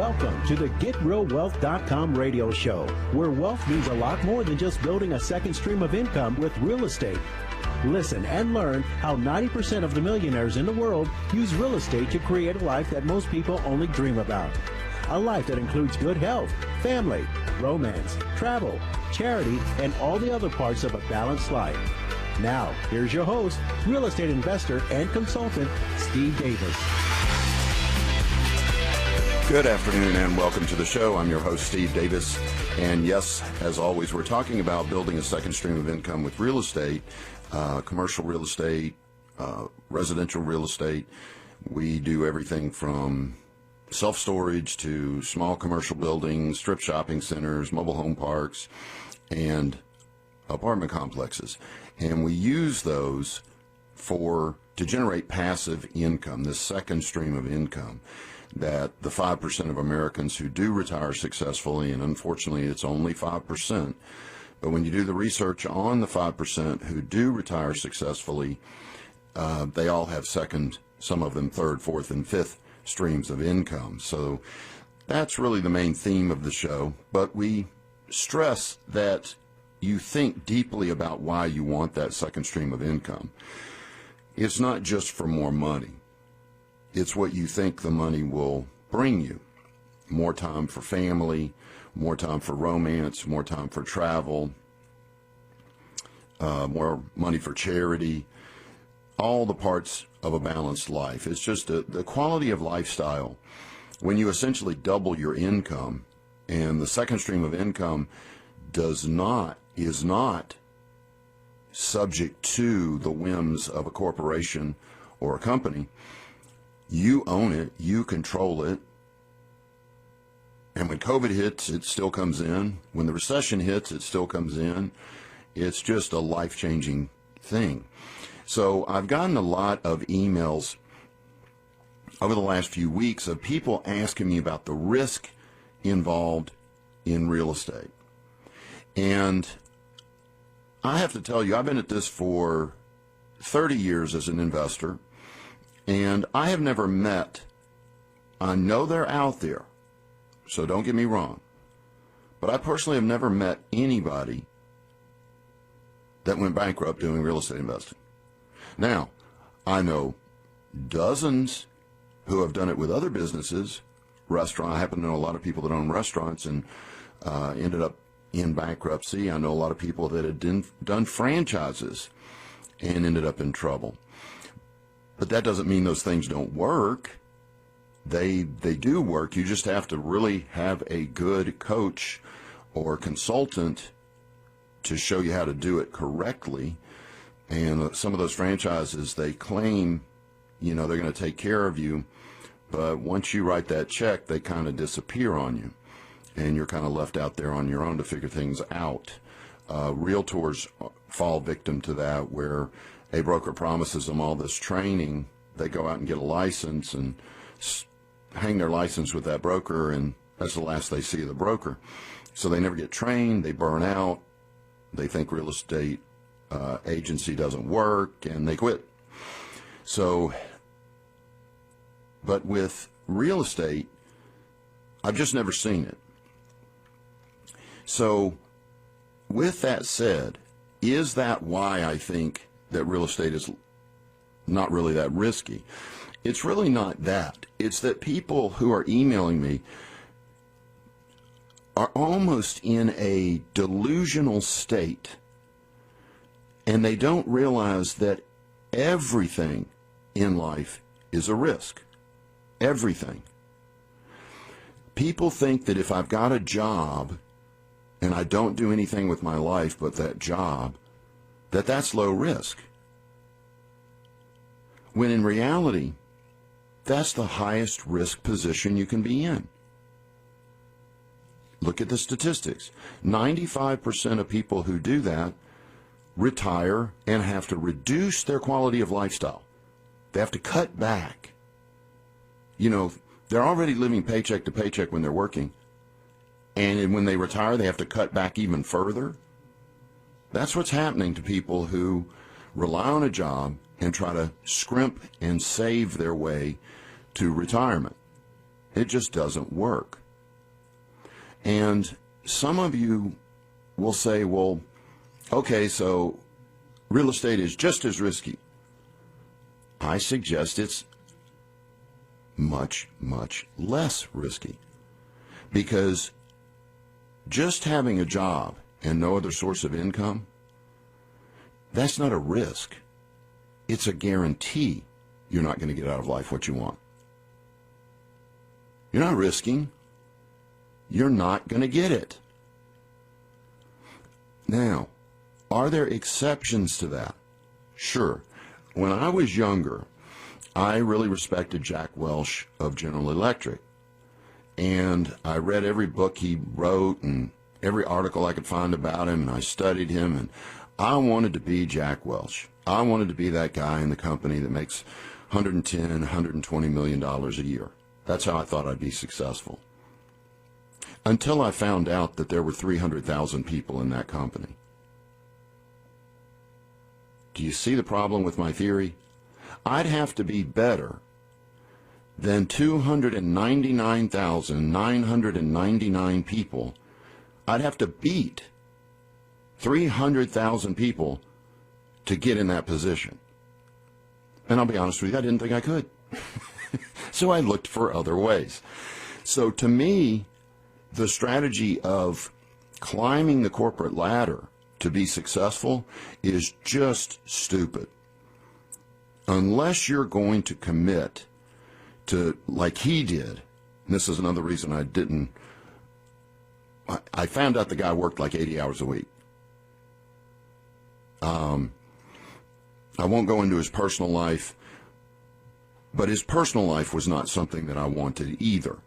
Welcome to the GetRealWealth.com radio show, where wealth means a lot more than just building a second stream of income with real estate. Listen and learn how 90% of the millionaires in the world use real estate to create a life that most people only dream about. A life that includes good health, family, romance, travel, charity, and all the other parts of a balanced life. Now, here's your host, real estate investor and consultant, Steve Davis. Good afternoon and welcome to the show. I'm your host, Steve Davis. And yes, as always, we're talking about building a second stream of income with real estate, commercial real estate, residential real estate. We do everything from self-storage to small commercial buildings, strip shopping centers, mobile home parks, and apartment complexes. And we use those to generate passive income, this second stream of income that the 5% of Americans who do retire successfully, and unfortunately it's only 5%, but when you do the research on the 5% who do retire successfully, they all have second, some of them third, fourth, and fifth streams of income. So that's really the main theme of the show, but we stress that you think deeply about why you want that second stream of income. It's not just for more money. It's what you think the money will bring you. More time for family, more time for romance, more time for travel, more money for charity, all the parts of a balanced life. It's just the quality of lifestyle. When you essentially double your income, and the second stream of income is not subject to the whims of a corporation or a company. You own it, you control it, and when COVID hits, it still comes in. When the recession hits, it still comes in. It's just a life-changing thing. So I've gotten a lot of emails over the last few weeks of people asking me about the risk involved in real estate. And I have to tell you, I've been at this for 30 years as an investor. And I have never met, I know they're out there, so don't get me wrong, but I personally have never met anybody that went bankrupt doing real estate investing. Now, I know dozens who have done it with other businesses, restaurant. I happen to know a lot of people that own restaurants and ended up in bankruptcy. I know a lot of people that had done franchises and ended up in trouble. But that doesn't mean those things don't work. They do work. You just have to really have a good coach or consultant to show you how to do it correctly. And some of those franchises, they claim, they're going to take care of you. But once you write that check, they kind of disappear on you. And you're kind of left out there on your own to figure things out. Realtors fall victim to that, where a broker promises them all this training. They go out and get a license and hang their license with that broker, and that's the last they see of the broker. So they never get trained. They burn out. They think real estate agency doesn't work, and they quit. So, but with real estate, I've just never seen it. So with that said, is that why I think that real estate is not really that risky? It's really not that. It's that people who are emailing me are almost in a delusional state, and they don't realize that everything in life is a risk. Everything. People think that if I've got a job and I don't do anything with my life but that job, that's low risk. When in reality, that's the highest risk position you can be in. Look at the statistics. 95% of people who do that retire and have to reduce their quality of lifestyle. They have to cut back. They're already living paycheck to paycheck when they're working. And when they retire, they have to cut back even further. That's what's happening to people who rely on a job and try to scrimp and save their way to retirement. It just doesn't work. And some of you will say, well, okay, so real estate is just as risky. I suggest it's much, much less risky, because just having a job and no other source of income, that's not a risk. It's a guarantee you're not going to get out of life what you want. You're not risking. You're not going to get it. Now, are there exceptions to that? Sure. When I was younger, I really respected Jack Welch of General Electric. And I read every book he wrote and every article I could find about him, and I studied him, and I wanted to be Jack Welch. I wanted to be that guy in the company that makes $110, $120 million a year. That's how I thought I'd be successful. Until I found out that there were 300,000 people in that company. Do you see the problem with my theory? I'd have to be better than 299,999 people. I'd have to beat 300,000 people to get in that position. And I'll be honest with you, I didn't think I could. So I looked for other ways. So to me, the strategy of climbing the corporate ladder to be successful is just stupid. Unless you're going to commit to, like he did, and this is another reason I found out the guy worked like 80 hours a week. I won't go into his personal life, but his personal life was not something that I wanted either.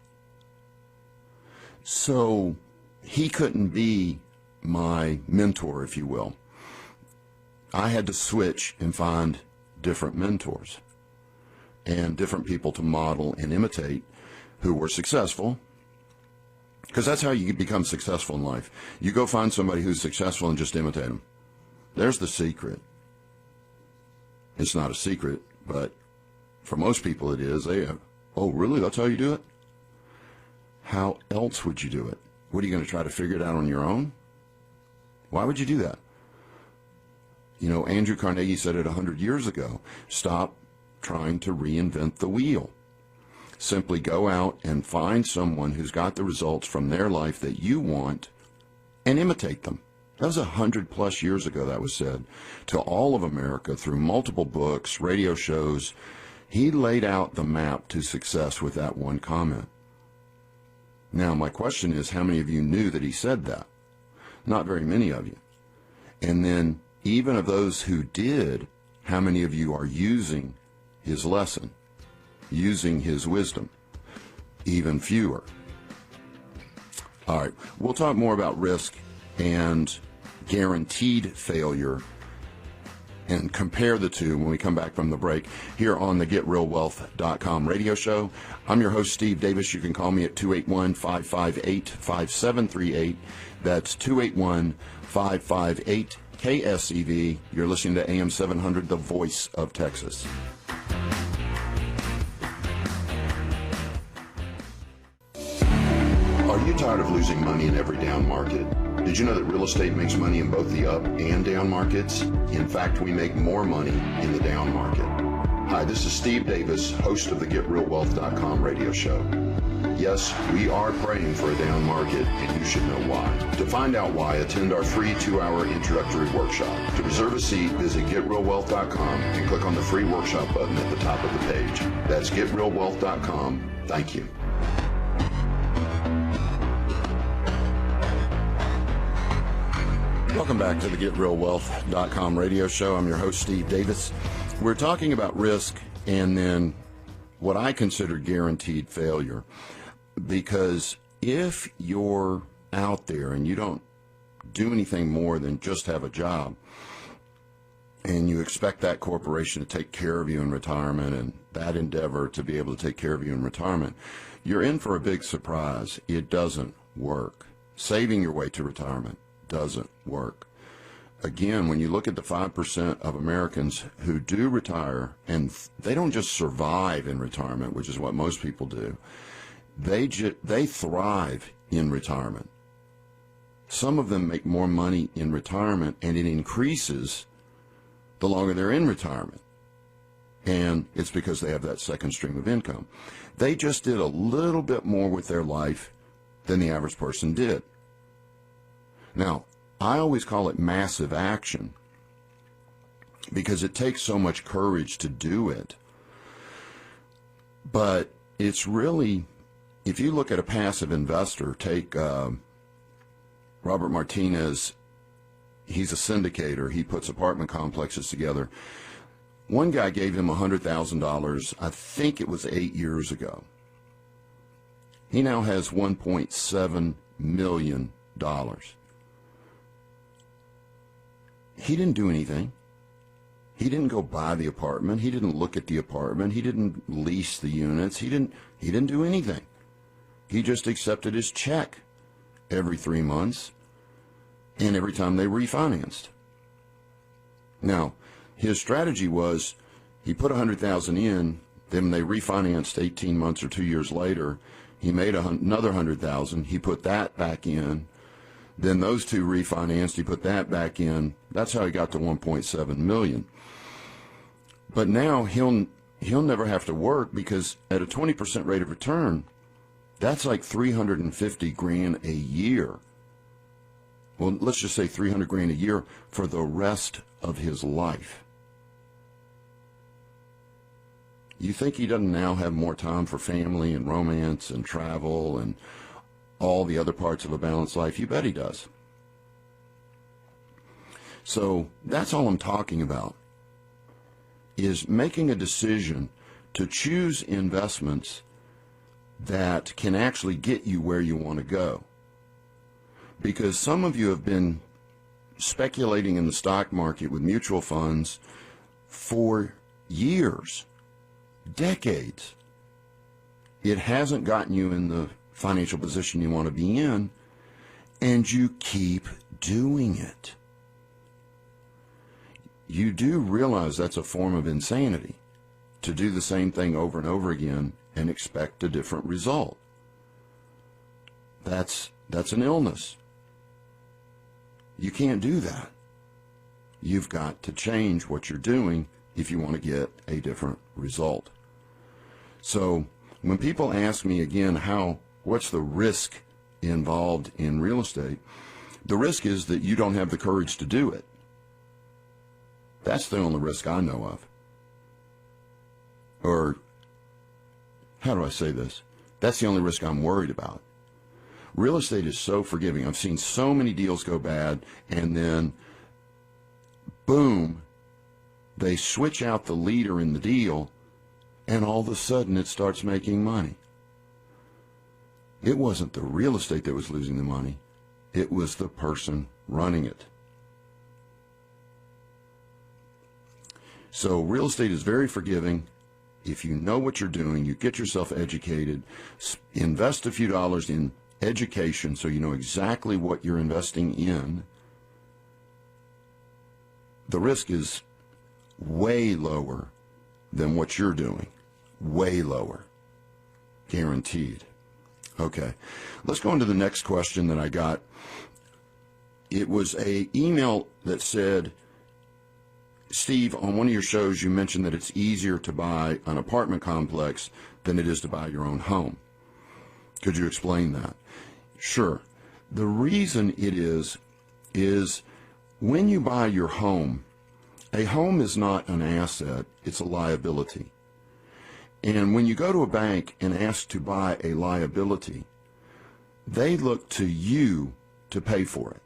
So he couldn't be my mentor, if you will. I had to switch and find different mentors and different people to model and imitate who were successful, because that's how you become successful in life. You go find somebody who's successful and just imitate them. There's the secret. It's not a secret, but for most people it is. They have, oh, really? That's how you do it? How else would you do it? What, are you going to try to figure it out on your own? Why would you do that? You know, Andrew Carnegie said it 100 years ago. Stop trying to reinvent the wheel. Simply go out and find someone who's got the results from their life that you want and imitate them. That was 100+ years ago that was said to all of America through multiple books, radio shows. He laid out the map to success with that one comment. Now, my question is, how many of you knew that he said that? Not very many of you. And then, even of those who did, how many of you are using his lesson, using his wisdom? Even fewer. All right, we'll talk more about risk and guaranteed failure and compare the two when we come back from the break here on the GetRealWealth.com radio show. I'm your host, Steve Davis. You can call me at 281-558-5738. That's 281-558-KSEV. You're listening to AM 700, the voice of Texas. Are you tired of losing money in every down market? Did you know that real estate makes money in both the up and down markets? In fact, we make more money in the down market. Hi, this is Steve Davis, host of the GetRealWealth.com radio show. Yes, we are praying for a down market, and you should know why. To find out why, attend our free 2-hour introductory workshop. To reserve a seat, visit GetRealWealth.com and click on the free workshop button at the top of the page. That's GetRealWealth.com. Thank you. Welcome back to the GetRealWealth.com radio show. I'm your host, Steve Davis. We're talking about risk and then what I consider guaranteed failure. Because if you're out there and you don't do anything more than just have a job, and you expect that corporation to take care of you in retirement and that endeavor to be able to take care of you in retirement, you're in for a big surprise. It doesn't work. Saving your way to retirement doesn't work. Again, when you look at the 5% of Americans who do retire, and they don't just survive in retirement, which is what most people do, they thrive in retirement. Some of them make more money in retirement, and it increases the longer they're in retirement. And it's because they have that second stream of income. They just did a little bit more with their life than the average person did. Now, I always call it massive action because it takes so much courage to do it. But it's really, if you look at a passive investor, take Robert Martinez. He's a syndicator. He puts apartment complexes together. One guy gave him $100,000, I think it was 8 years ago. He now has $1.7 million. He didn't do anything. He didn't go buy the apartment. He didn't look at the apartment. He didn't lease the units. He didn't do anything. He just accepted his check every 3 months and every time they refinanced. Now, his strategy was he put $100,000 in, then they refinanced 18 months or 2 years later. He made another $100,000. He put that back in. Then those two refinanced. He put that back in. That's how he got to $1.7 million. But now he'll never have to work because at a 20% rate of return, that's like $350,000 a year. Well, let's just say $300,000 a year for the rest of his life. You think he doesn't now have more time for family and romance and travel and all the other parts of a balanced life? You bet he does. So that's all I'm talking about, is making a decision to choose investments that can actually get you where you want to go. Because some of you have been speculating in the stock market with mutual funds for years, decades. It hasn't gotten you in the financial position you want to be in, and you keep doing it. You do realize that's a form of insanity, to do the same thing over and over again and expect a different result. That's an illness. You can't do that. You've got to change what you're doing if you want to get a different result. So when people ask me again, what's the risk involved in real estate? The risk is that you don't have the courage to do it. That's the only risk I know of. Or, how do I say this? That's the only risk I'm worried about. Real estate is so forgiving. I've seen so many deals go bad, and then, boom, they switch out the leader in the deal, and all of a sudden it starts making money. It wasn't the real estate that was losing the money. It was the person running it. So real estate is very forgiving. If you know what you're doing, you get yourself educated, invest a few dollars in education so you know exactly what you're investing in, the risk is way lower than what you're doing. Way lower. Guaranteed. Okay. Let's go on to the next question that I got. It was an email that said, Steve, on one of your shows you mentioned that it's easier to buy an apartment complex than it is to buy your own home. Could you explain that? Sure. The reason it is when you buy your home, a home is not an asset, it's a liability. And when you go to a bank and ask to buy a liability, they look to you to pay for it.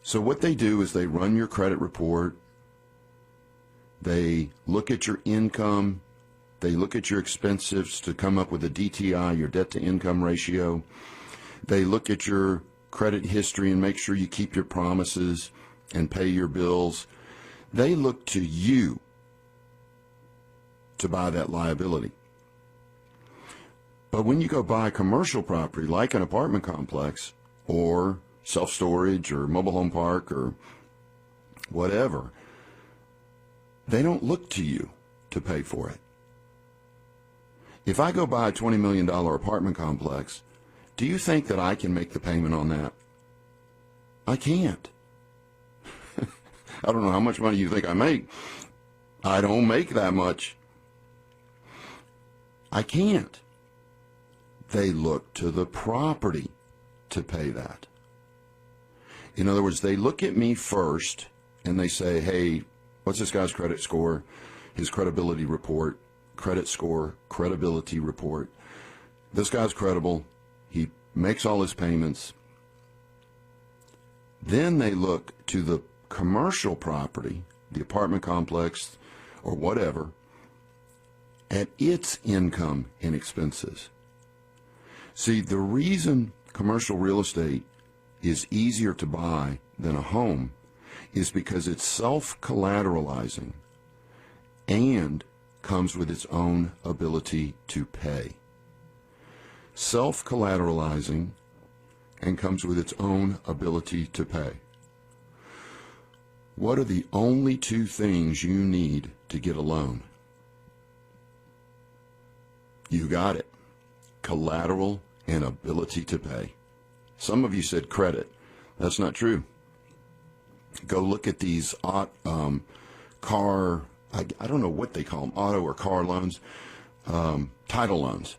So what they do is they run your credit report, they look at your income, they look at your expenses to come up with a DTI, your debt to income ratio. They look at your credit history and make sure you keep your promises and pay your bills. They look to you to buy that liability. But when you go buy commercial property like an apartment complex or self-storage or mobile home park or whatever, they don't look to you to pay for it. If I go buy a $20 million apartment complex, do you think that I can make the payment on that? I can't. I don't know how much money you think I make. I don't make that much. I can't. They look to the property to pay that. In other words, they look at me first and they say, hey, what's this guy's credit score, his credibility report, credit score, credibility report. This guy's credible. He makes all his payments. Then they look to the commercial property, the apartment complex or whatever, at its income and expenses. See, the reason commercial real estate is easier to buy than a home is because it's self-collateralizing and comes with its own ability to pay. Self-collateralizing and comes with its own ability to pay. What are the only two things you need to get a loan? You got it. Collateral and ability to pay. Some of you said credit. That's not true. Go look at these car, I don't know what they call them, auto or car loans, title loans.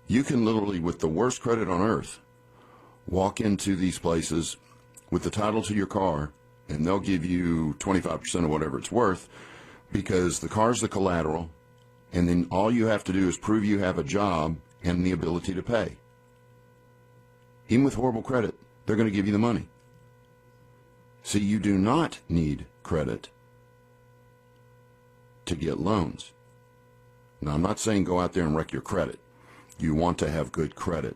You can literally, with the worst credit on earth, walk into these places with the title to your car, and they'll give you 25% of whatever it's worth because the car's the collateral, and then all you have to do is prove you have a job and the ability to pay. Even with horrible credit, they're going to give you the money. See, you do not need credit to get loans. Now, I'm not saying go out there and wreck your credit. You want to have good credit.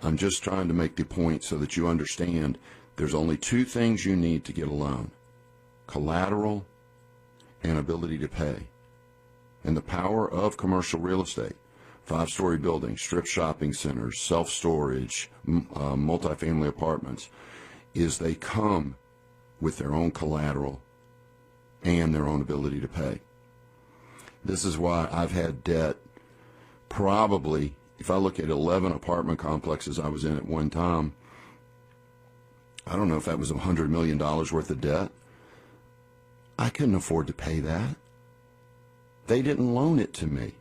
I'm just trying to make the point so that you understand there's only two things you need to get a loan: collateral and ability to pay. And the power of commercial real estate, 5-story buildings, strip shopping centers, self-storage, multifamily apartments, is they come with their own collateral and their own ability to pay. This is why I've had debt probably, if I look at 11 apartment complexes I was in at one time, I don't know if that was $100 million worth of debt. I couldn't afford to pay that. They didn't loan it to me.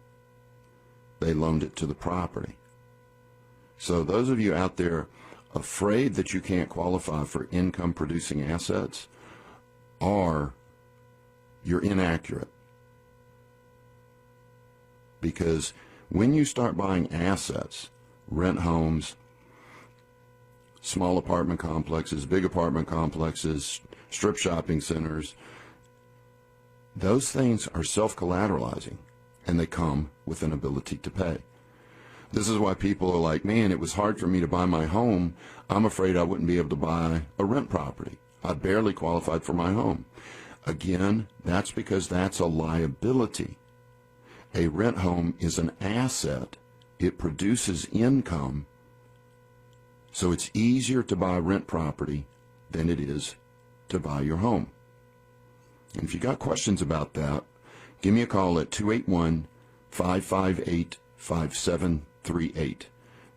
They loaned it to the property. So those of you out there afraid that you can't qualify for income producing assets, you're inaccurate. Because when you start buying assets, rent homes, small apartment complexes, big apartment complexes, strip shopping centers, those things are self-collateralizing, and they come with an ability to pay. This is why people are like, man, it was hard for me to buy my home. I'm afraid I wouldn't be able to buy a rent property. I barely qualified for my home. Again, that's because that's a liability. A rent home is an asset. It produces income. So it's easier to buy rent property than it is to buy your home. And if you got questions about that, give me a call at 281-558-5738.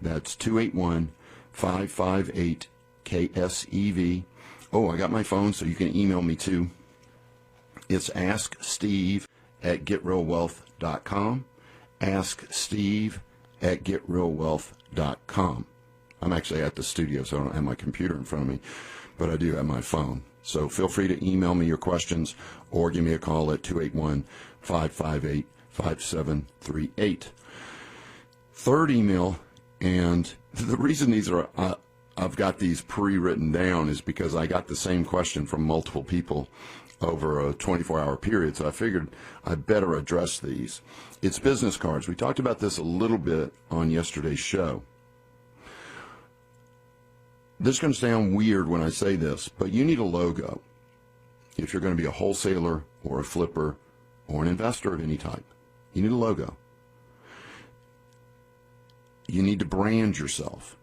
That's 281-558-KSEV. Oh, I got my phone, so you can email me too. It's asksteve@getrealwealth.com. Asksteve@getrealwealth.com. I'm actually at the studio, so I don't have my computer in front of me, but I do have my phone. So feel free to email me your questions or give me a call at 281-558-5738. Third email, and the reason these are, I've got these pre-written down is because I got the same question from multiple people over a 24-hour period, so I figured I'd better address these. It's business cards. We talked about this a little bit on yesterday's show. This is going to sound weird when I say this, but you need a logo if you're going to be a wholesaler or a flipper or an investor of any type. You need a logo. You need to brand yourself.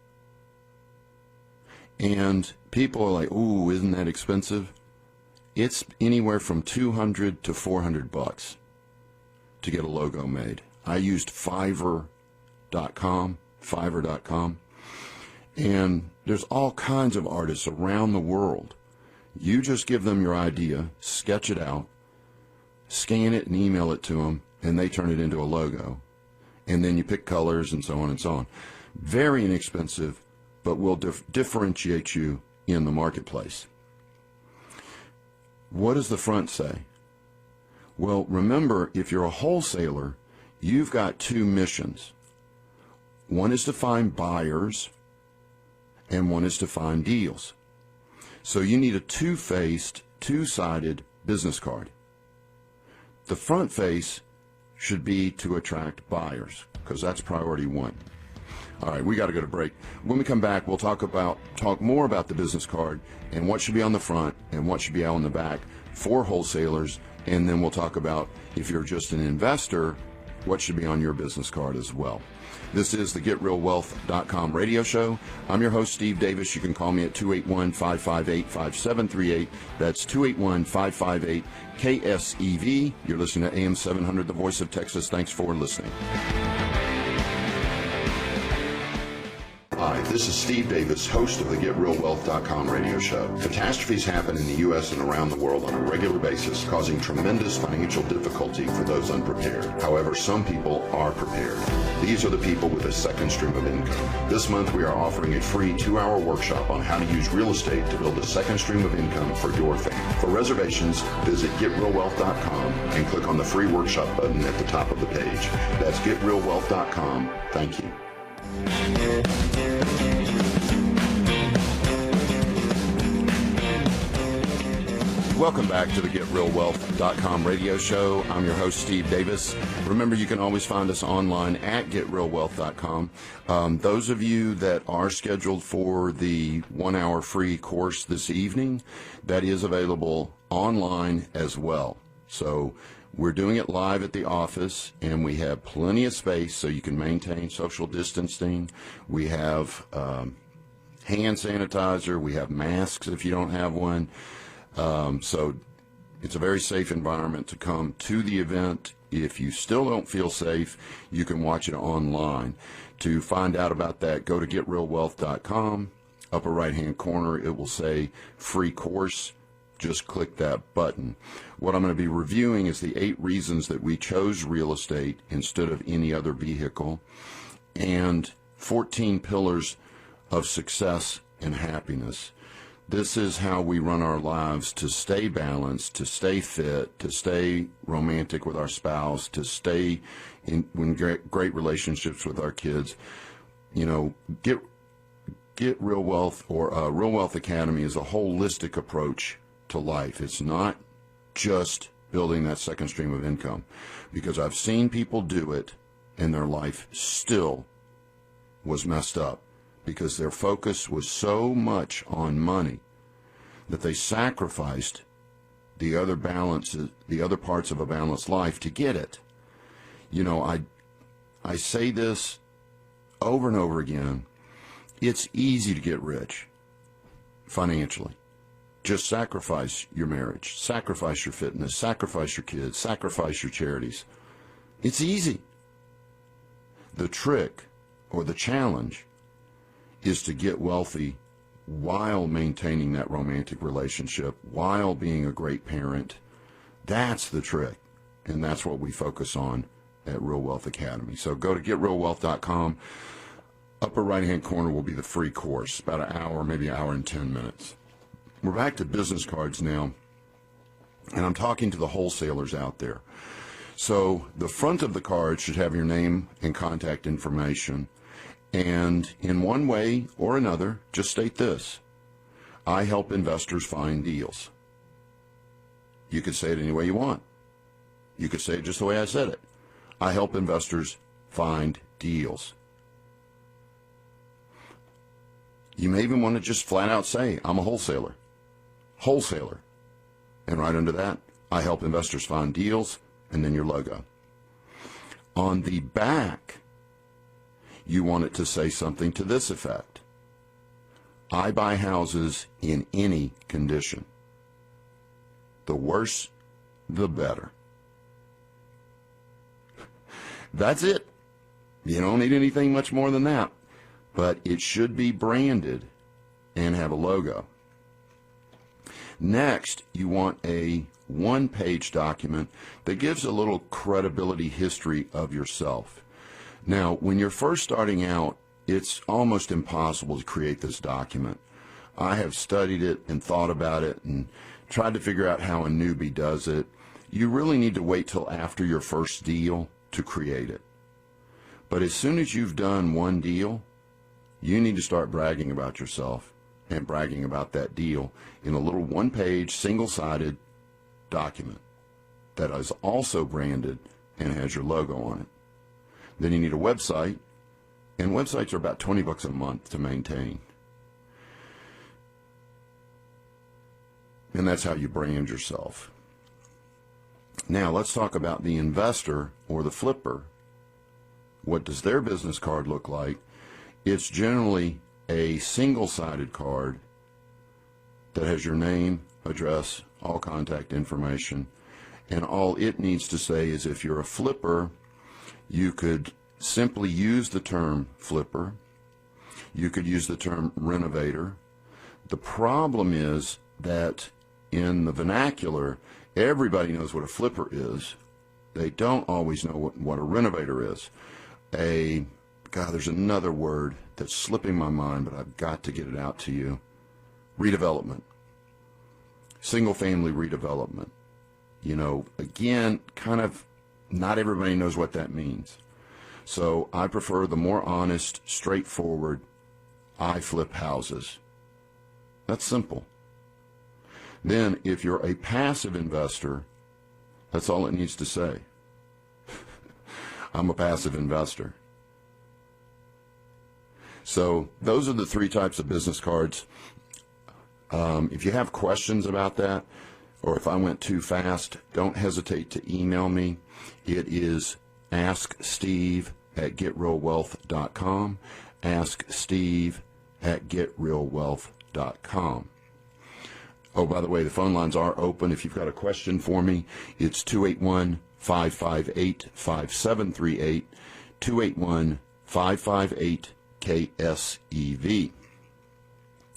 And people are like, ooh, isn't that expensive? It's anywhere from $200 to $400 to get a logo made. I used Fiverr.com, and there's all kinds of artists around the world. You just give them your idea, sketch it out, scan it and email it to them, and they turn it into a logo. And then you pick colors and so on and so on. Very inexpensive, but will differentiate you in the marketplace. What does the front say? Well, remember, if you're a wholesaler, you've got two missions. One is to find buyers, and one is to find deals. So you need a two-faced, two-sided business card. The front face should be to attract buyers, because that's priority one. All right, we got to go to break. When we come back, we'll talk more about the business card and what should be on the front and what should be out on the back for wholesalers, and then we'll talk about, if you're just an investor, what should be on your business card as well. This is the GetRealWealth.com radio show. I'm your host, Steve Davis. You can call me at 281-558-5738. That's 281-558-KSEV. You're listening to AM 700, the voice of Texas. Thanks for listening. Hi, this is Steve Davis, host of the GetRealWealth.com radio show. Catastrophes happen in the U.S. and around the world on a regular basis, causing tremendous financial difficulty for those unprepared. However, some people are prepared. These are the people with a second stream of income. This month, we are offering a free 2-hour workshop on how to use real estate to build a second stream of income for your family. For reservations, visit GetRealWealth.com and click on the free workshop button at the top of the page. That's GetRealWealth.com. Thank you. Welcome back to the GetRealWealth.com radio show. I'm your host, Steve Davis. Remember, you can always find us online at GetRealWealth.com. Those of you that are scheduled for the 1-hour free course this evening, that is available online as well. So we're doing it live at the office, and we have plenty of space so you can maintain social distancing. We have hand sanitizer. We have masks if you don't have one. So it's a very safe environment to come to the event. If you still don't feel safe, you can watch it online. To find out about that, go to GetRealWealth.com. Upper right-hand corner, it will say free course. Just click that button. What I'm going to be reviewing is the 8 reasons that we chose real estate instead of any other vehicle, and 14 pillars of success and happiness. This is how we run our lives to stay balanced, to stay fit, to stay romantic with our spouse, to stay in great relationships with our kids. You know, Get Real Wealth, or Real Wealth Academy, is a holistic approach to life. It's not just building that second stream of income, because I've seen people do it and their life still was messed up because their focus was so much on money that they sacrificed the other balances, the other parts of a balanced life to get it. You know, I say this over and over again. It's easy to get rich financially. Just sacrifice your marriage, sacrifice your fitness, sacrifice your kids, sacrifice your charities. It's easy. The trick, or the challenge, is to get wealthy while maintaining that romantic relationship, while being a great parent. That's the trick, and that's what we focus on at Real Wealth Academy. So go to GetRealWealth.com. Upper right-hand corner will be the free course, about an hour, maybe an hour and 10 minutes. We're back to business cards now, and I'm talking to the wholesalers out there. So the front of the card should have your name and contact information, and in one way or another, just state this: I help investors find deals. You could say it any way you want. You could say it just the way I said it. I help investors find deals. You may even want to just flat out say, I'm a wholesaler. Wholesaler. And right under that, I help investors find deals, and then your logo. On the back, you want it to say something to this effect: I buy houses in any condition. The worse, the better. That's it. You don't need anything much more than that. But it should be branded and have a logo. Next, you want a one-page document that gives a little credibility history of yourself. Now, when you're first starting out, it's almost impossible to create this document. I have studied it and thought about it and tried to figure out how a newbie does it. You really need to wait till after your first deal to create it. But as soon as you've done one deal, you need to start bragging about yourself and bragging about that deal in a little one-page, single-sided document that is also branded and has your logo on it. Then you need a website, and websites are about $20 a month to maintain. And that's how you brand yourself. Now let's talk about the investor or the flipper. What does their business card look like? It's generally a single-sided card that has your name, address, all contact information, and all it needs to say is if you're a flipper, you could simply use the term flipper. You could use the term renovator. The problem is that in the vernacular, everybody knows what a flipper is. They don't always know what a renovator is. There's another word that's slipping my mind, but I've got to get it out to you. Redevelopment. Single-family redevelopment. Again, kind of not everybody knows what that means. So I prefer the more honest, straightforward, I flip houses. That's simple. Then, if you're a passive investor, that's all it needs to say. I'm a passive investor. So those are the three types of business cards. If you have questions about that, or if I went too fast, don't hesitate to email me. It is asksteve@getrealwealth.com, asksteve@getrealwealth.com. Oh, by the way, the phone lines are open. If you've got a question for me, it's 281-558-5738, 281-558-KSEV.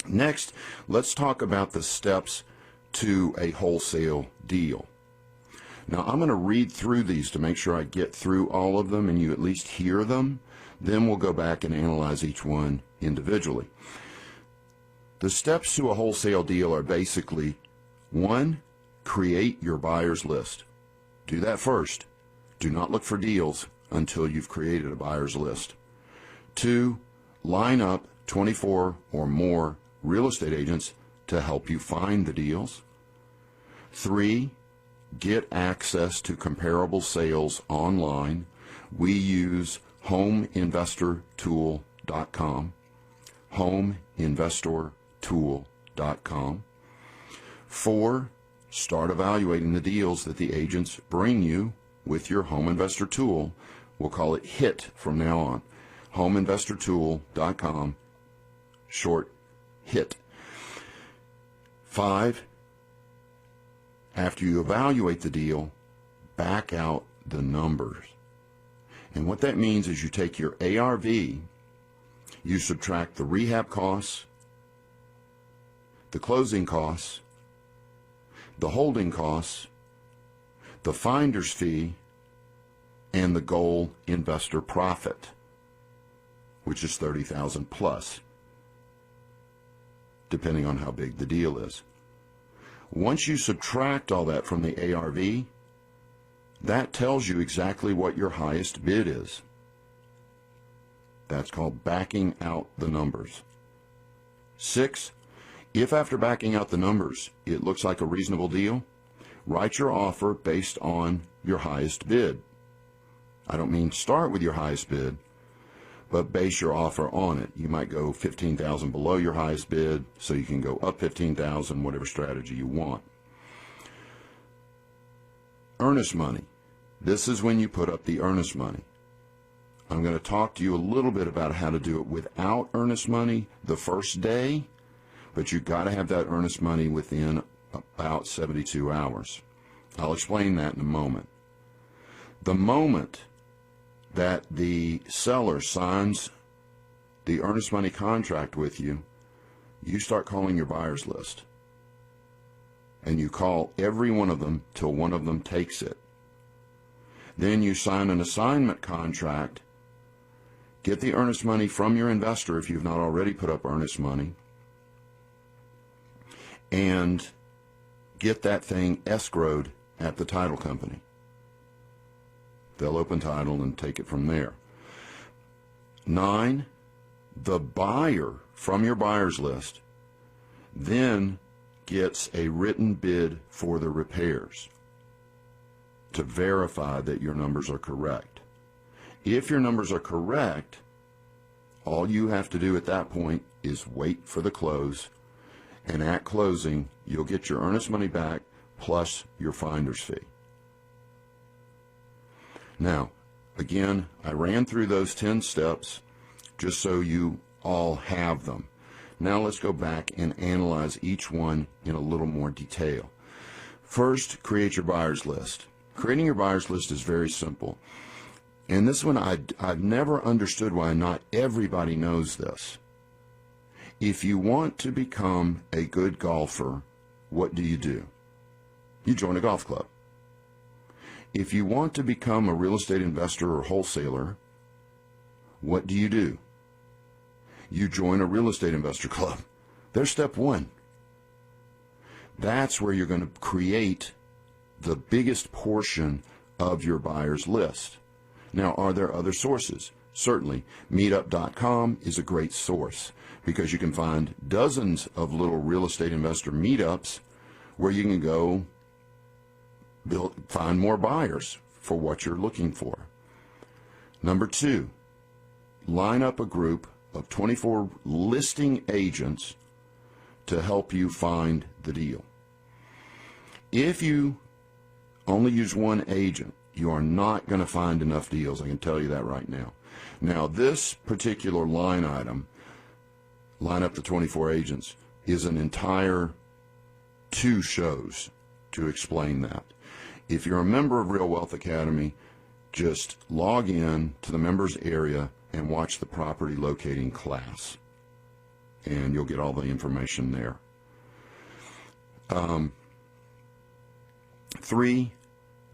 Next, let's talk about the steps to a wholesale deal. Now, I'm going to read through these to make sure I get through all of them and you at least hear them. Then we'll go back and analyze each one individually. The steps to a wholesale deal are basically, 1, create your buyer's list. Do that first. Do not look for deals until you've created a buyer's list. 2, line up 24 or more real estate agents to help you find the deals. 3, get access to comparable sales online. We use homeinvestortool.com, homeinvestortool.com. 4, start evaluating the deals that the agents bring you with your Home Investor Tool. We'll call it HIT from now on, homeinvestortool.com, short HIT. 5, after you evaluate the deal, back out the numbers. And what that means is you take your ARV, you subtract the rehab costs, the closing costs, the holding costs, the finder's fee, and the goal investor profit, which is $30,000 plus, depending on how big the deal is. Once you subtract all that from the ARV, that tells you exactly what your highest bid is. That's called backing out the numbers. 6, if after backing out the numbers it looks like a reasonable deal, write your offer based on your highest bid. I don't mean start with your highest bid, but base your offer on it. You might go $15,000 below your highest bid, so you can go up $15,000, whatever strategy you want. Earnest money. This is when you put up the earnest money. I'm going to talk to you a little bit about how to do it without earnest money the first day, but you've got to have that earnest money within about 72 hours. I'll explain that in a moment. The moment that the seller signs the earnest money contract with you, you start calling your buyer's list. And you call every one of them till one of them takes it. Then you sign an assignment contract, get the earnest money from your investor if you've not already put up earnest money, and get that thing escrowed at the title company. They'll open title and take it from there. 9, the buyer from your buyer's list then gets a written bid for the repairs to verify that your numbers are correct. If your numbers are correct, all you have to do at that point is wait for the close, and at closing, you'll get your earnest money back plus your finder's fee. Now, again, I ran through those 10 steps just so you all have them. Now let's go back and analyze each one in a little more detail. First, create your buyer's list. Creating your buyer's list is very simple. And this one, I've never understood why not everybody knows this. If you want to become a good golfer, what do? You join a golf club. If you want to become a real estate investor or wholesaler, what do? You join a real estate investor club. There's step 1. That's where you're going to create the biggest portion of your buyer's list. Now, are there other sources? Certainly. Meetup.com is a great source because you can find dozens of little real estate investor meetups where you can go find more buyers for what you're looking for. Number 2, line up a group of 24 listing agents to help you find the deal. If you only use one agent, you are not going to find enough deals. I can tell you that right now. Now, this particular line item, line up the 24 agents, is an entire 2 shows to explain that. If you're a member of Real Wealth Academy, just log in to the members area and watch the property locating class, and you'll get all the information there. 3,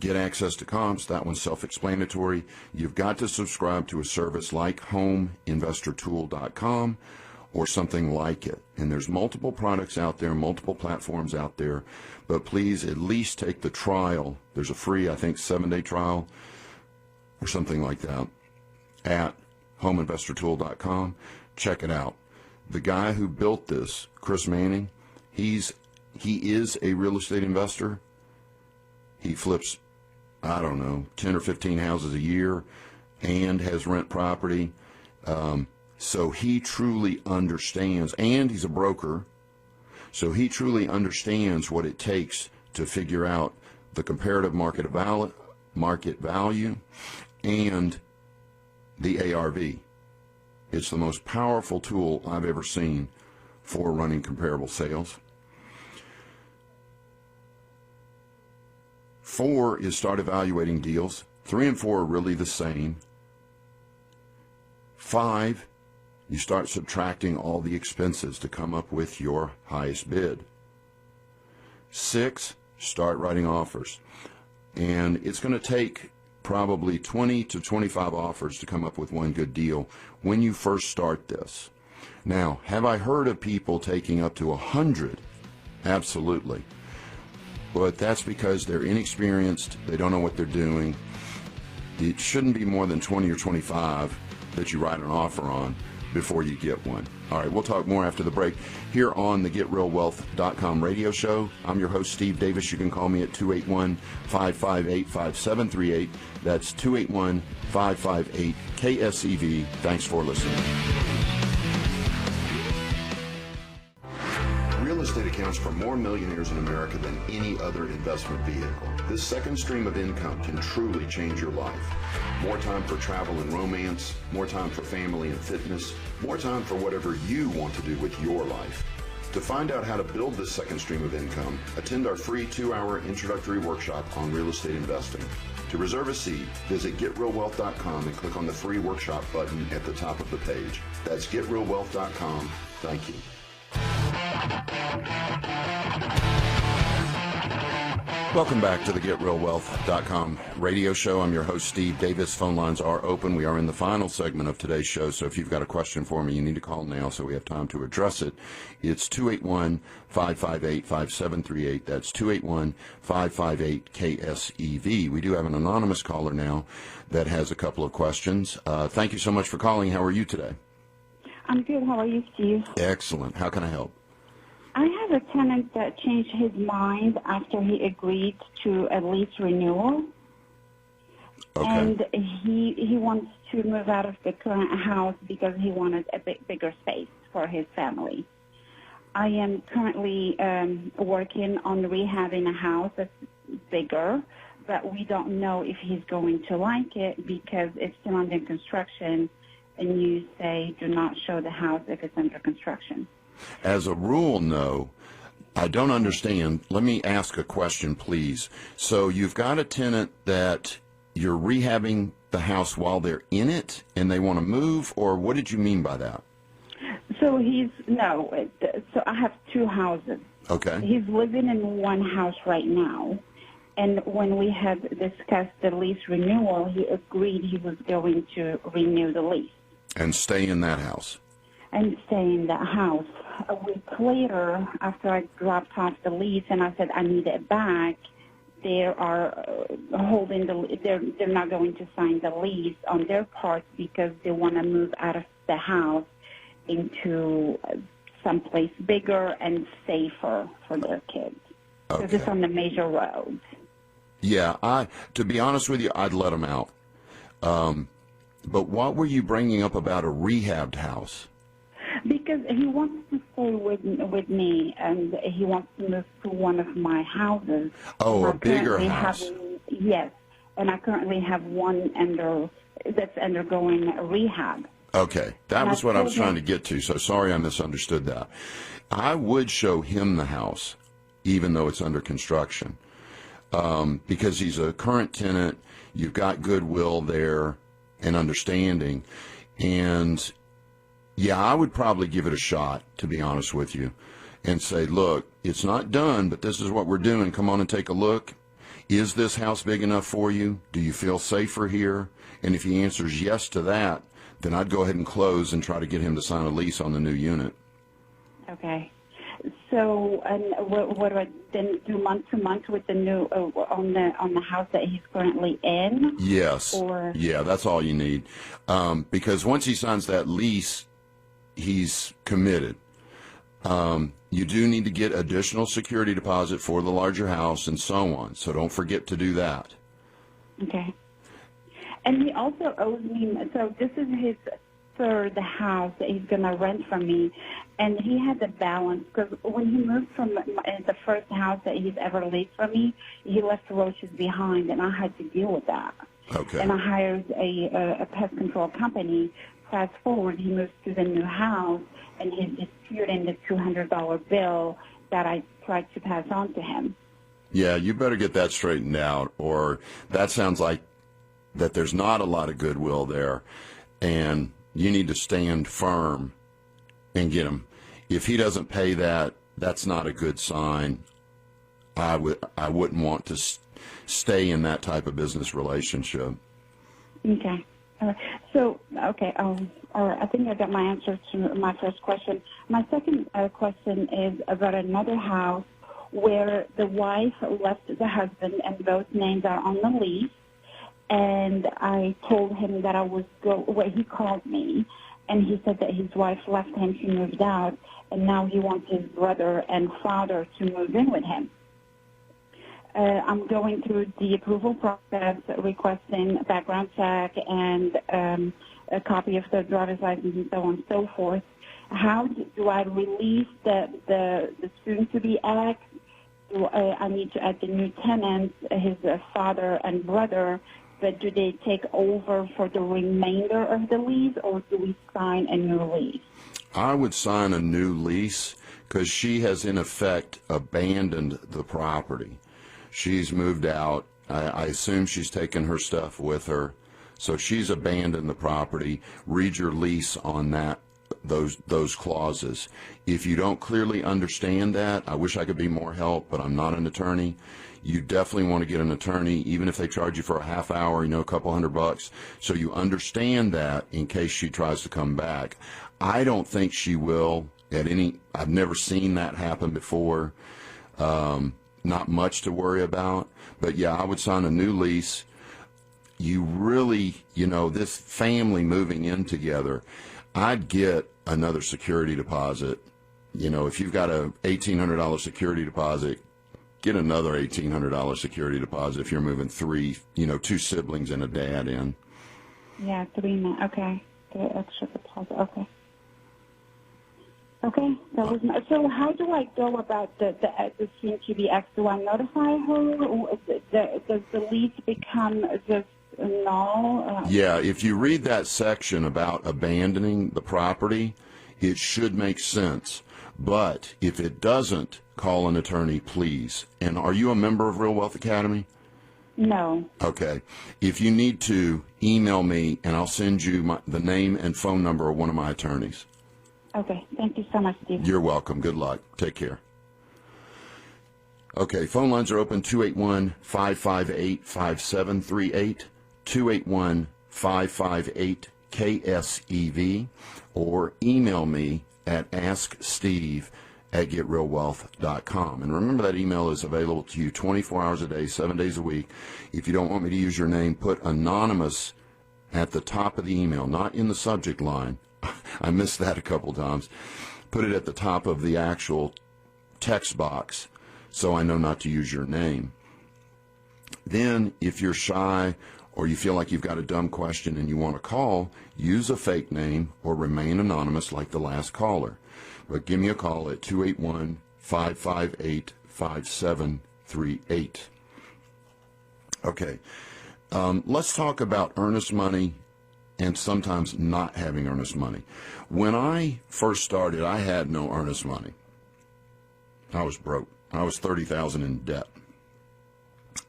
get access to comps. That one's self-explanatory. You've got to subscribe to a service like homeinvestortool.com or something like it. And there's multiple products out there, multiple platforms out there, but please at least take the trial. There's a free, I think, 7-day trial or something like that at homeinvestortool.com. Check it out. The guy who built this, Chris Manning, he is a real estate investor. He flips, I don't know, 10 or 15 houses a year and has rent property. So he truly understands, and he's a broker, so he truly understands what it takes to figure out the comparative market value and the ARV. It's the most powerful tool I've ever seen for running comparable sales. 4 is start evaluating deals. 3 and 4 are really the same. 5, you start subtracting all the expenses to come up with your highest bid. 6, start writing offers. And it's going to take probably 20 to 25 offers to come up with one good deal when you first start this. Now, have I heard of people taking up to 100? Absolutely. But that's because they're inexperienced, they don't know what they're doing. It shouldn't be more than 20 or 25 that you write an offer on before you get one. All right, we'll talk more after the break here on the GetRealWealth.com radio show. I'm your host, Steve Davis. You can call me at 281-558-5738. That's 281-558-KSEV. Thanks for listening. Real estate accounts for more millionaires in America than any other investment vehicle. This second stream of income can truly change your life. More time for travel and romance, more time for family and fitness, more time for whatever you want to do with your life. To find out how to build this second stream of income, attend our free 2-hour introductory workshop on real estate investing. To reserve a seat, visit GetRealWealth.com and click on the free workshop button at the top of the page. That's GetRealWealth.com. Thank you. Welcome back to the GetRealWealth.com radio show. I'm your host, Steve Davis. Phone lines are open. We are in the final segment of today's show, so if you've got a question for me, you need to call now so we have time to address it. It's 281-558-5738. That's 281-558-KSEV. We do have an anonymous caller now that has a couple of questions. Thank you so much for calling. How are you today? I'm good. How are you, Steve? Excellent. How can I help? I have a tenant that changed his mind after he agreed to a lease renewal. Okay. And he wants to move out of the current house because he wanted a bigger space for his family. I am currently working on rehabbing a house that's bigger, but we don't know if he's going to like it because it's still under construction, and you say do not show the house if it's under construction. As a rule, no. I don't understand. Let me ask a question, please. So you've got a tenant that you're rehabbing the house while they're in it and they want to move, or what did you mean by that? So so I have two houses. Okay. He's living in one house right now. And when we had discussed the lease renewal, he agreed he was going to renew the lease. And stay in that house. And stay in that house. A week later, after I dropped off the lease and I said I need it back, they are holding they're not going to sign the lease on their part because they want to move out of the house into someplace bigger and safer for their kids. Okay. Because it's on the major road. Yeah, to be honest with you, I'd let them out. But what were you bringing up about a rehabbed house? Because he wants to stay with me, and he wants to move to one of my houses. Oh, a bigger house. Yes, and I currently have one that's undergoing rehab. Okay, that was what I was trying to get to, so sorry I misunderstood that. I would show him the house, even though it's under construction, because he's a current tenant, you've got goodwill there and understanding, and yeah, I would probably give it a shot, to be honest with you, and say, look, it's not done, but this is what we're doing. Come on and take a look. Is this house big enough for you? Do you feel safer here? And if he answers yes to that, then I'd go ahead and close and try to get him to sign a lease on the new unit. Okay. So, and what do I then do month to month with the new on the house that he's currently in? Yes. Yeah, that's all you need, because once he signs that lease, he's committed. You do need to get additional security deposit for the larger house and so on. So don't forget to do that. Okay. And he also owes me, so this is his third house that he's going to rent from me. And he had a balance because when he moved from the first house that he's ever leased from me, he left roaches behind, and I had to deal with that. Okay. And I hired a pest control company. Fast forward, he moves to the new house, and he's disputing the $200 bill that I tried to pass on to him. Yeah, you better get that straightened out, or that sounds like that there's not a lot of goodwill there, and you need to stand firm and get him. If he doesn't pay that, that's not a good sign. I wouldn't want to stay in that type of business relationship. Okay. I think I got my answer to my first question. My second question is about another house where the wife left the husband and both names are on the lease. And I told him that he called me, and he said that his wife left him, she moved out, and now he wants his brother and father to move in with him. I'm going through the approval process, requesting a background check and a copy of the driver's license and so on and so forth. How do I release the soon-to-be act? I need to add the new tenants, his father and brother, but do they take over for the remainder of the lease, or do we sign a new lease? I would sign a new lease because she has, in effect, abandoned the property. She's moved out. I assume she's taken her stuff with her. So she's abandoned the property. Read your lease on that, those clauses. If you don't clearly understand that, I wish I could be more help, but I'm not an attorney. You definitely want to get an attorney, even if they charge you for a half hour, a couple $100, so you understand that in case she tries to come back. I don't think she will I've never seen that happen before. Not much to worry about, but yeah, I would sign a new lease. You really, this family moving in together, I'd get another security deposit. If you've got a $1,800 security deposit, get another $1,800 security deposit if you're moving two siblings and a dad in. Yeah, 3 men. Okay. The extra deposit. Okay. Okay. So how do I go about the soon-to-be ex? Do I notify her? Does the lease become just null? Yeah, if you read that section about abandoning the property, it should make sense. But if it doesn't, call an attorney, please. And are you a member of Real Wealth Academy? No. Okay. If you need to, email me, and I'll send you the name and phone number of one of my attorneys. Okay. Thank you so much, Steve. You're welcome. Good luck. Take care. Okay. Phone lines are open, 281-558-5738, 281-558-KSEV, or email me at asksteve@getrealwealth.com. And remember, that email is available to you 24 hours a day, 7 days a week. If you don't want me to use your name, put anonymous at the top of the email, not in the subject line. I missed that a couple times. Put it at the top of the actual text box so I know not to use your name. Then, if you're shy or you feel like you've got a dumb question and you want to call, use a fake name or remain anonymous like the last caller. But give me a call at 281-558-5738. Okay, let's talk about earnest money and sometimes not having earnest money. When I first started, I had no earnest money. I was broke. I was $30,000 in debt.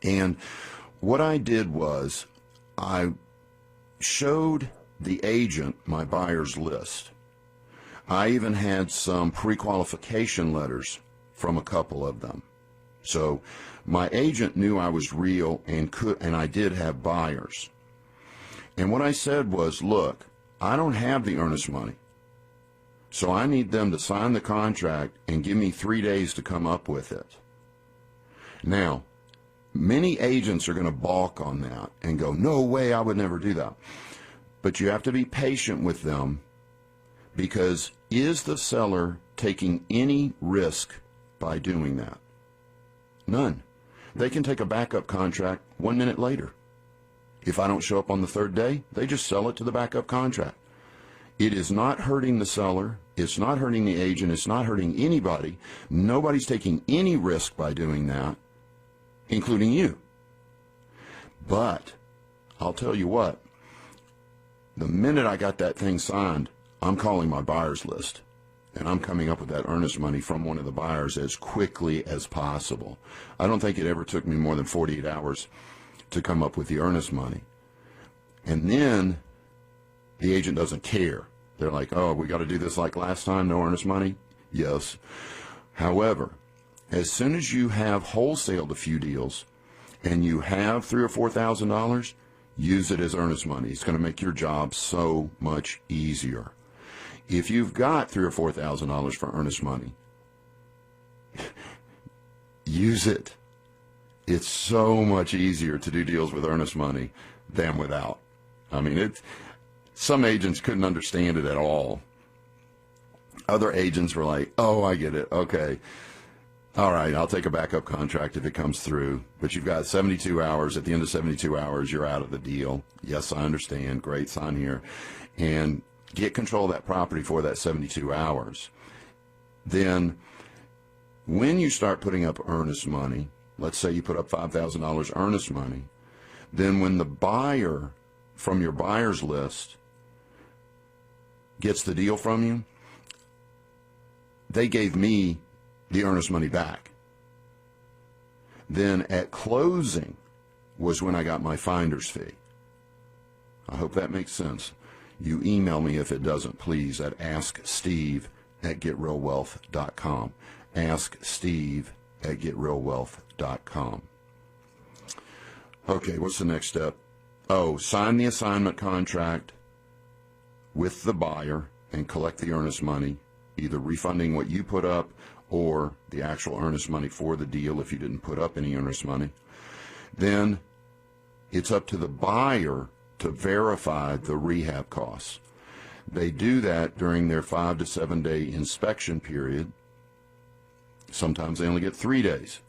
And what I did was I showed the agent my buyer's list. I even had some pre-qualification letters from a couple of them. So my agent knew I was real and I did have buyers. And what I said was, look, I don't have the earnest money, so I need them to sign the contract and give me 3 days to come up with it. Now, many agents are going to balk on that and go, no way, I would never do that. But you have to be patient with them, because is the seller taking any risk by doing that? None. They can take a backup contract 1 minute later. If I don't show up on the 3rd day, they just sell it to the backup contract. It is not hurting the seller. It's not hurting the agent. It's not hurting anybody. Nobody's taking any risk by doing that, including you. But I'll tell you what, the minute I got that thing signed, I'm calling my buyer's list, and I'm coming up with that earnest money from one of the buyers as quickly as possible. I don't think it ever took me more than 48 hours to come up with the earnest money. And then the agent doesn't care. They're like, oh, we got to do this like last time, no earnest money? Yes. However, as soon as you have wholesaled a few deals and you have $3,000 or $4,000, use it as earnest money. It's going to make your job so much easier. If you've got $3,000 or $4,000 for earnest money, use it. It's so much easier to do deals with earnest money than without. I mean, some agents couldn't understand it at all. Other agents were like, oh, I get it. Okay. All right, I'll take a backup contract if it comes through. But you've got 72 hours. At the end of 72 hours, you're out of the deal. Yes, I understand. Great, sign here. And get control of that property for that 72 hours. Then when you start putting up earnest money, let's say you put up $5,000 earnest money, then when the buyer from your buyer's list gets the deal from you, they gave me the earnest money back. Then at closing, was when I got my finder's fee. I hope that makes sense. You email me if it doesn't, please, at asksteve@getrealwealth.com. Asksteve@getrealwealth.com. Okay, what's the next step? Oh, sign the assignment contract with the buyer and collect the earnest money, either refunding what you put up or the actual earnest money for the deal if you didn't put up any earnest money. Then it's up to the buyer to verify the rehab costs. They do that during their 5 to 7 day inspection period. Sometimes they only get 3 days.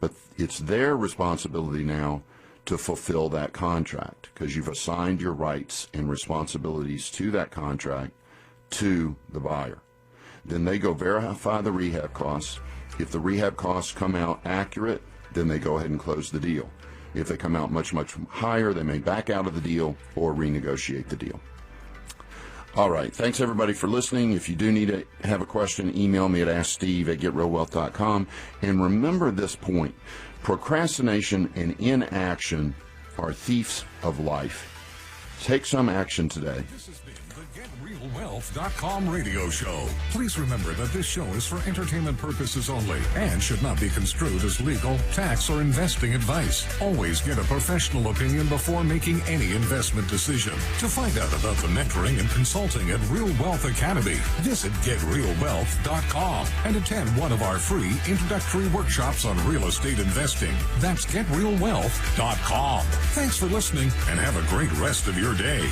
But it's their responsibility now to fulfill that contract because you've assigned your rights and responsibilities to that contract to the buyer. Then they go verify the rehab costs. If the rehab costs come out accurate, then they go ahead and close the deal. If they come out much, much higher, they may back out of the deal or renegotiate the deal. All right. Thanks, everybody, for listening. If you do need to have a question, email me at asksteve@getrealwealth.com. And remember this point. Procrastination and inaction are thieves of life. Take some action today. This has been the GetRealWealth.com radio show. Please remember that this show is for entertainment purposes only and should not be construed as legal, tax, or investing advice. Always get a professional opinion before making any investment decision. To find out about the mentoring and consulting at Real Wealth Academy, visit GetRealWealth.com and attend one of our free introductory workshops on real estate investing. That's GetRealWealth.com. Thanks for listening and have a great rest of your day.